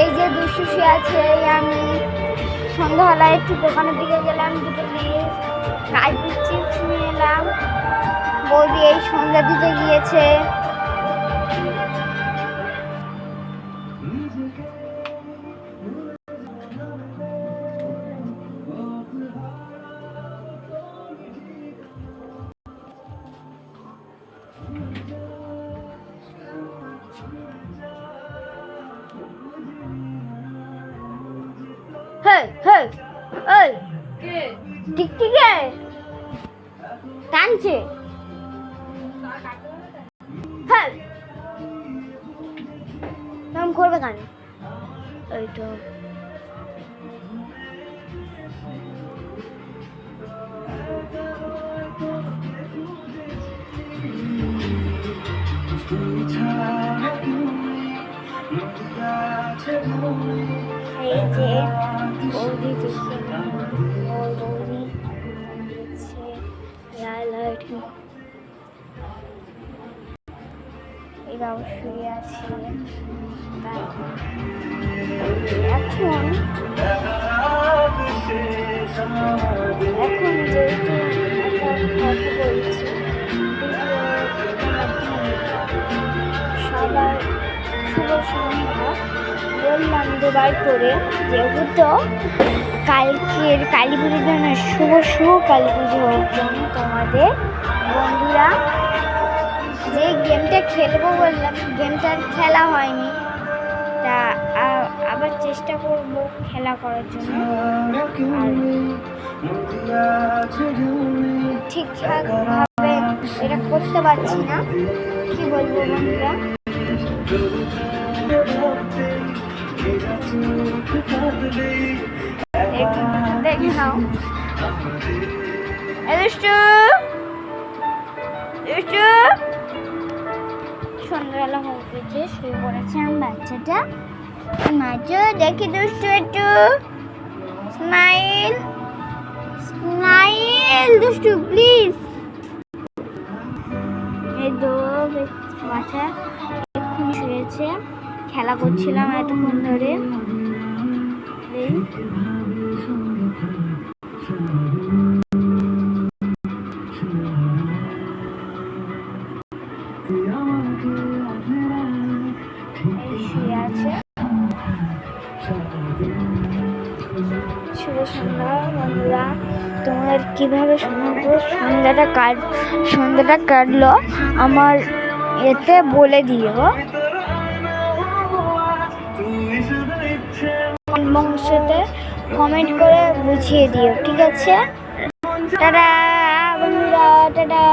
এই যে দুষ্টু শুয়ে আছে। আমি সন্ধ্যাবেলায় একটু দোকানের দিকে গেলাম, দুটো লেস কাজুর চিপস নিয়ে এলাম। বৌদি এই সন্ধ্যা দিতে গিয়েছে। হেই হেই ওই টিকটিকে টানছে। হ্যাঁ নাম করবে কেন? ওই তো এই যে বৌদি দেখছে, বৌদি দেখছে লাইট। এরাও শুয়ে আছে। এখন যেহেতু কথা বলছি, সবাই শুভ সন্ধ্যা বললাম দুবার করে, যেহেতু কালকের কালী পুজোর জন্য শুভ কালী পুজো হওয়ার জন্য তোমাদের বন্ধুরা যে গেমটা খেলবো বললাম, গেমটা খেলা হয়নি, তা আবার চেষ্টা করব খেলা করার জন্য। ঠিকঠাকভাবে এটা করতে পারছি না, কি বলবো বন্ধুরা। দেখে নাও সন্ধ্যাবেলা হয়ে গেছে, শুয়ে পড়েছে আমার বাচ্চাটা। মাঝে দেখি দুষ্টু একটু স্মাইল দুষ্টু প্লিজ। এই তো মাথা এক্ষুনি শুয়েছে, খেলা করছিলাম এতক্ষণ ধরে। শুয়ে আছে। শুভ সন্ধ্যা বন্ধুরা, তোমার কিভাবে সন্ধ্যাটা কাটলো আমার এতে বলে দিও, বংশতে কমেন্ট করে বুঝিয়ে দিও, ঠিক আছে? টাটা বন্ধুরা, টাটা।